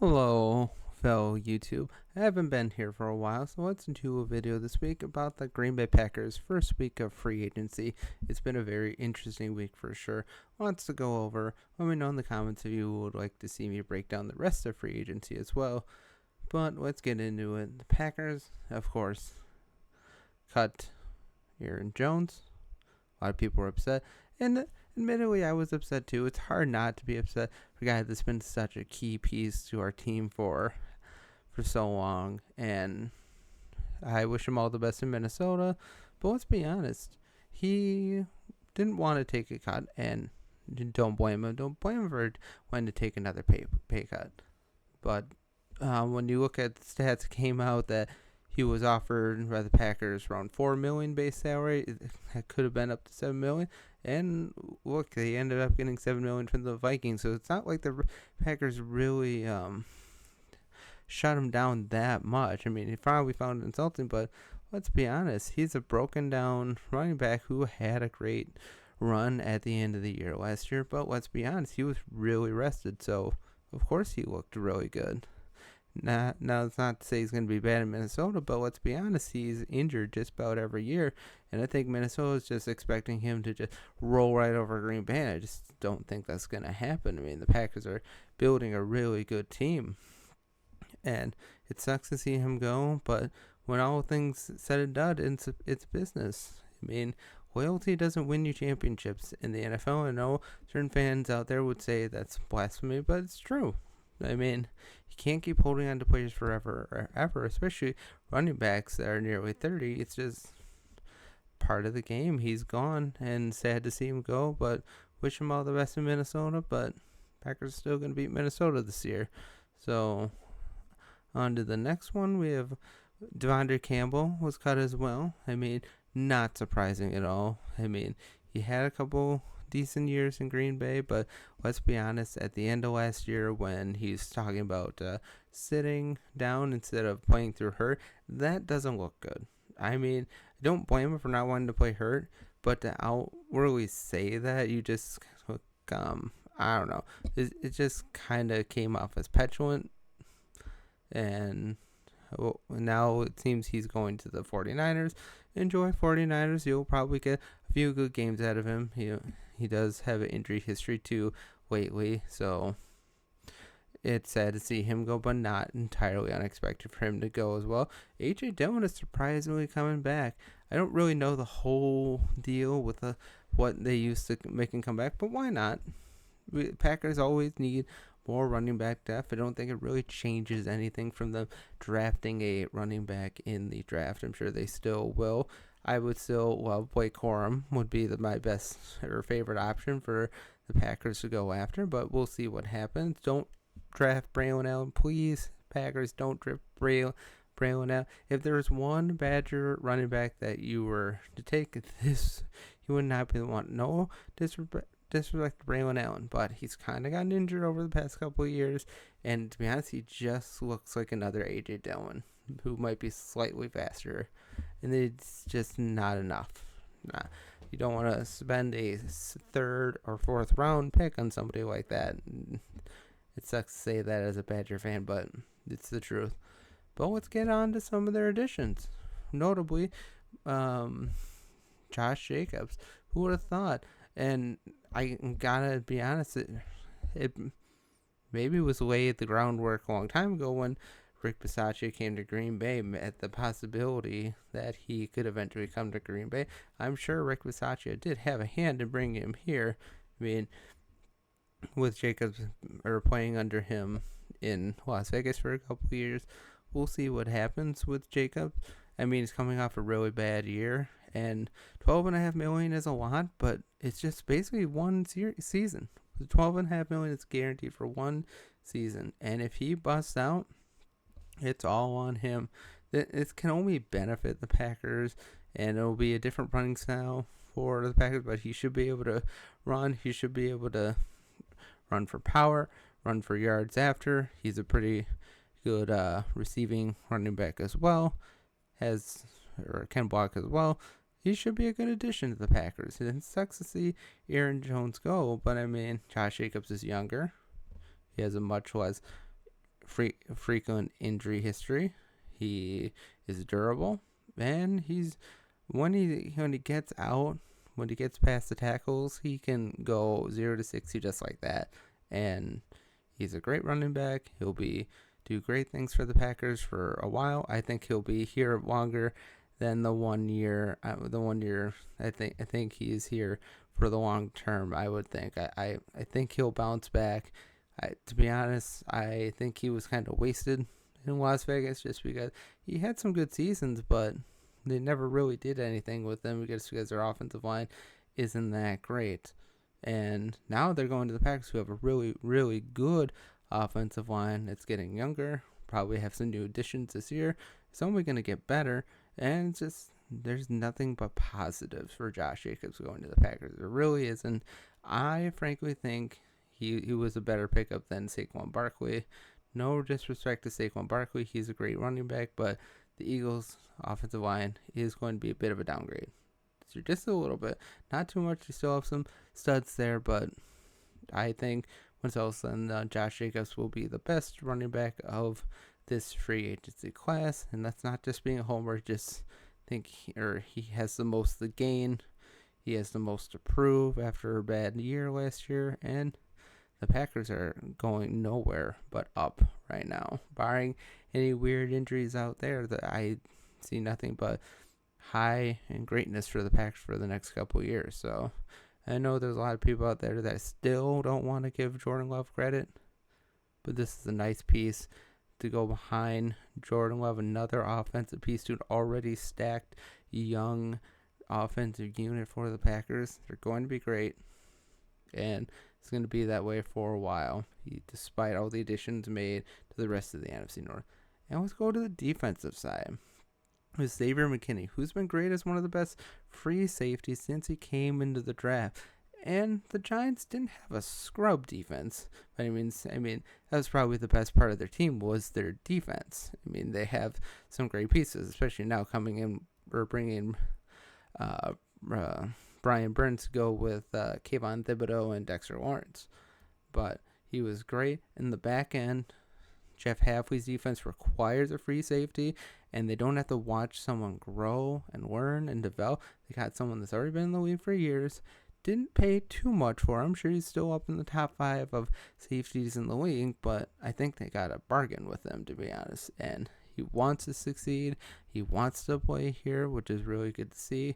Hello, fellow YouTube. I haven't been here for a while, so let's do a video this week about the Green Bay Packers' first week of free agency. It's been a very interesting week for sure. Lots to go over. Let me know in the comments if you would like to see me break down the rest of free agency as well. But let's get into it. The Packers, of course, cut Aaron Jones. A lot of people were upset, and admittedly, I was upset too. It's hard not to be upset for a guy that's been such a key piece to our team for so long, and I wish him all the best in Minnesota. But let's be honest, he didn't want to take a cut, and don't blame him. Don't blame him for wanting to take another pay cut. But when you look at the stats, it came out that he was offered by the Packers around $4 million base salary. That could have been up to $7 million. And look, they ended up getting $7 million from the Vikings. So it's not like the Packers really shut him down that much. I mean, he probably found it insulting, but let's be honest. He's a broken down running back who had a great run at the end of the year last year. But let's be honest, he was really rested. So, of course, he looked really good. Now, it's not to say he's going to be bad in Minnesota, but let's be honest, he's injured just about every year, and I think Minnesota's just expecting him to just roll right over Green Bay. I just don't think that's going to happen. I mean, the Packers are building a really good team, and it sucks to see him go, but when all things said and done, it's business. I mean, loyalty doesn't win you championships in the NFL. I know certain fans out there would say that's blasphemy, but it's true. I mean, you can't keep holding on to players forever or ever, especially running backs that are nearly 30. It's just part of the game. He's gone, and sad to see him go, but wish him all the best in Minnesota. But Packers are still going to beat Minnesota this year. So, on to the next one. We have Devondre Campbell was cut as well. I mean, not surprising at all. I mean, he had a couple decent years in Green Bay, but let's be honest, at the end of last year when he's talking about sitting down instead of playing through hurt, that doesn't look good. I mean, I don't blame him for not wanting to play hurt, but to outwardly say that, you just I don't know, it just kind of came off as petulant, and now it seems he's going to the 49ers. Enjoy 49ers. You'll probably get a few good games out of him. He does have an injury history too lately, so it's sad to see him go, but not entirely unexpected for him to go as well. A.J. Dillon is surprisingly coming back. I don't really know the whole deal with what they used to make him come back, but why not? Packers always need more running back depth. I don't think it really changes anything from them drafting a running back in the draft. I'm sure they still will. I would still love Blake Corum would be my best or favorite option for the Packers to go after, but we'll see what happens. Don't draft Braylon Allen, please. Packers, don't draft Braylon Allen. If there's one Badger running back that you were to take, this you would not be the one. No disrespect to Braylon Allen, but he's kind of gotten injured over the past couple of years, and to be honest, he just looks like another A.J. Dillon, who might be slightly faster, and it's just not enough. You don't want to spend a third or fourth round pick on somebody like that. It sucks to say that as a Badger fan, but it's the truth. But let's get on to some of their additions. Notably, Josh Jacobs. Who would have thought? And I gotta be honest, it maybe was laid the groundwork a long time ago when Rick Bisaccia came to Green Bay at the possibility that he could eventually come to Green Bay. I'm sure Rick Bisaccia did have a hand in bringing him here. I mean, with Jacobs or playing under him in Las Vegas for a couple of years, we'll see what happens with Jacobs. I mean, he's coming off a really bad year, and $12.5 million is a lot, but it's just basically one season. The $12.5 million is guaranteed for one season, and if he busts out, it's all on him. It can only benefit the Packers, and it'll be a different running style for the Packers, but he should be able to run. He should be able to run for power, run for yards after. He's a pretty good receiving running back as well. Can block as well. He should be a good addition to the Packers. It sucks to see Aaron Jones go, but I mean, Josh Jacobs is younger. He has a much less frequent injury history. He is durable, and when he gets out, when he gets past the tackles, he can go 0 to 60 just like that. And he's a great running back. He'll do great things for the Packers for a while. I think he'll be here longer than the 1 year. I think he is here for the long term. I would think. I think he'll bounce back. To be honest, I think he was kind of wasted in Las Vegas just because he had some good seasons, but they never really did anything with him because their offensive line isn't that great. And now they're going to the Packers, who have a really, really good offensive line. It's getting younger. Probably have some new additions this year. It's only going to get better. And it's just, there's nothing but positives for Josh Jacobs going to the Packers. There really isn't. I frankly think he was a better pickup than Saquon Barkley. No disrespect to Saquon Barkley. He's a great running back, but the Eagles' offensive line is going to be a bit of a downgrade. So just a little bit. Not too much. You still have some studs there, but I think when it's all said and done, Josh Jacobs will be the best running back of this free agency class. And that's not just being a homer. Just think he has the most to gain. He has the most to prove after a bad year last year. And the Packers are going nowhere but up right now. Barring any weird injuries out there, that I see nothing but high and greatness for the Packers for the next couple of years. So I know there's a lot of people out there that still don't want to give Jordan Love credit, but this is a nice piece to go behind Jordan Love, another offensive piece to an already stacked young offensive unit for the Packers. They're going to be great, and it's going to be that way for a while, despite all the additions made to the rest of the NFC North. And let's go to the defensive side with Xavier McKinney, who's been great as one of the best free safeties since he came into the draft. And the Giants didn't have a scrub defense. But I mean, that was probably the best part of their team was their defense. I mean, they have some great pieces, especially now coming in or bringing Brian Burns to go with Kayvon Thibodeau and Dexter Lawrence. But he was great in the back end. Jeff Hafley's defense requires a free safety, and they don't have to watch someone grow and learn and develop. They got someone that's already been in the league for years. Didn't pay too much for him. I'm sure he's still up in the top 5 of safeties in the league, but I think they got a bargain with him, to be honest. And he wants to succeed. He wants to play here, which is really good to see.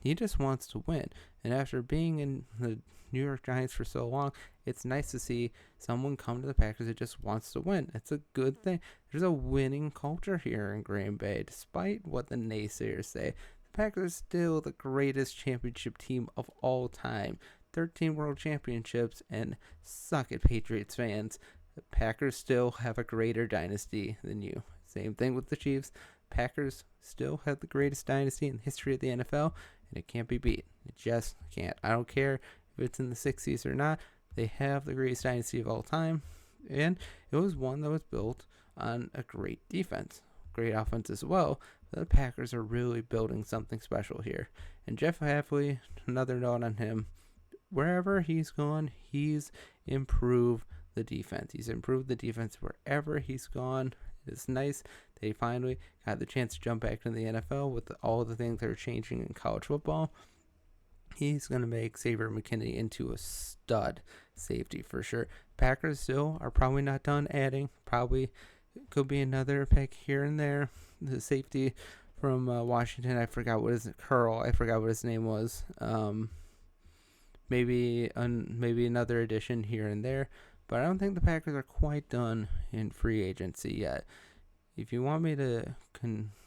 He just wants to win. And after being in the New York Giants for so long, it's nice to see someone come to the Packers that just wants to win. It's a good thing. There's a winning culture here in Green Bay, despite what the naysayers say. The Packers are still the greatest championship team of all time. 13 world championships, and suck it, Patriots fans. The Packers still have a greater dynasty than you. Same thing with the Chiefs. Packers still have the greatest dynasty in the history of the NFL, and it can't be beat. It just can't. I don't care if it's in the 60s or not. They have the greatest dynasty of all time, and it was one that was built on a great defense, great offense as well. The Packers are really building something special here. And Jeff Hafley, another note on him, wherever he's gone, he's improved the defense. He's improved the defense wherever he's gone. It's nice that he finally got the chance to jump back to the NFL with all the things that are changing in college football. He's going to make Xavier McKinney into a stud safety for sure. Packers still are probably not done adding. Probably could be another pick here and there. The safety from Washington, I forgot what his name was. Maybe another addition here and there. But I don't think the Packers are quite done in free agency yet. If you want me to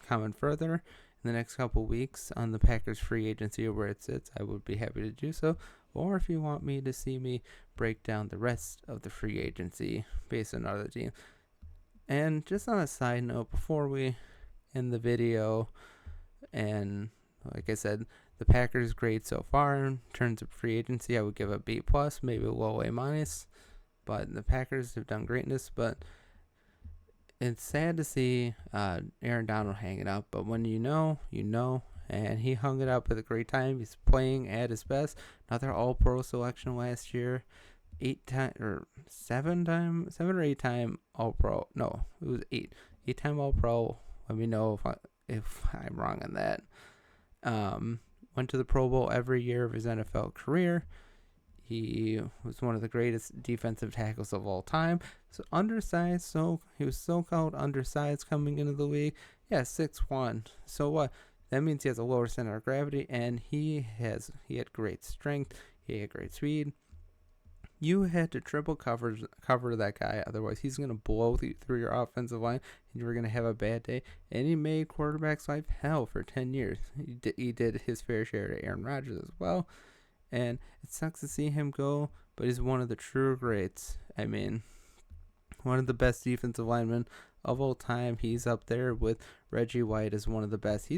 comment further in the next couple weeks on the Packers free agency or where it sits, I would be happy to do so. Or if you want me to see me break down the rest of the free agency based on other teams. And just on a side note, before we end the video, and like I said, the Packers grade so far in terms of free agency, I would give a B+, maybe a low A-. But the Packers have done greatness, but it's sad to see Aaron Donald hang it up. But when you know, and he hung it up at a great time. He's playing at his best. Another All-Pro selection last year. seven or 8 time All Pro. No, it was 8 time All Pro. Let me know if I'm wrong on that. Went to the Pro Bowl every year of his NFL career. He was one of the greatest defensive tackles of all time. So undersized, so he was so-called undersized coming into the league. Yeah, 6'1". So what? That means he has a lower center of gravity, and he had great strength. He had great speed. You had to triple cover that guy, otherwise he's gonna blow through your offensive line, and you're gonna have a bad day. And he made quarterbacks' life hell for 10 years. He did his fair share to Aaron Rodgers as well, and it sucks to see him go. But he's one of the true greats. I mean, one of the best defensive linemen of all time. He's up there with Reggie White as one of the best.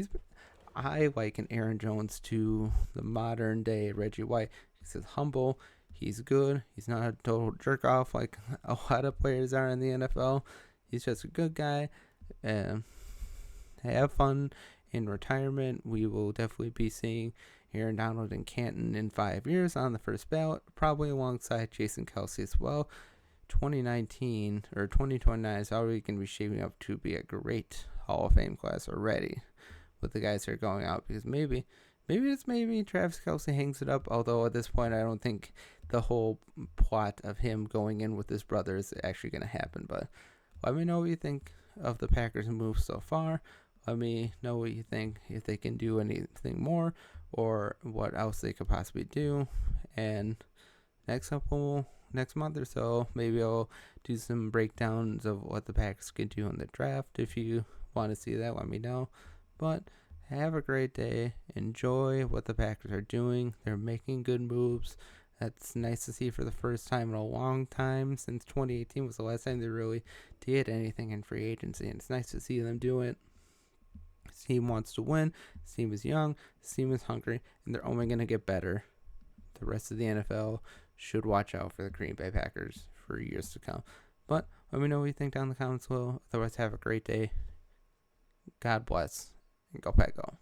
I liken Aaron Jones to the modern day Reggie White. He's humble. He's good. He's not a total jerk off like a lot of players are in the NFL. He's just a good guy. Have fun in retirement. We will definitely be seeing Aaron Donald and Canton in 5 years on the first ballot, probably alongside Jason Kelsey as well. 2019 or 2029 is already going to be shaping up to be a great Hall of Fame class already with the guys that are going out, because maybe Travis Kelsey hangs it up, although at this point I don't think the whole plot of him going in with his brother is actually going to happen. But let me know what you think of the Packers' move so far. Let me know what you think, if they can do anything more or what else they could possibly do. And next month or so, maybe I'll do some breakdowns of what the Packers could do in the draft. If you want to see that, let me know. But have a great day. Enjoy what the Packers are doing. They're making good moves. That's nice to see for the first time in a long time. Since 2018 was the last time they really did anything in free agency. And it's nice to see them do it. This team wants to win. This team is young. This team is hungry. And they're only going to get better. The rest of the NFL should watch out for the Green Bay Packers for years to come. But let me know what you think down in the comments below. Otherwise, have a great day. God bless. And go Pack Go.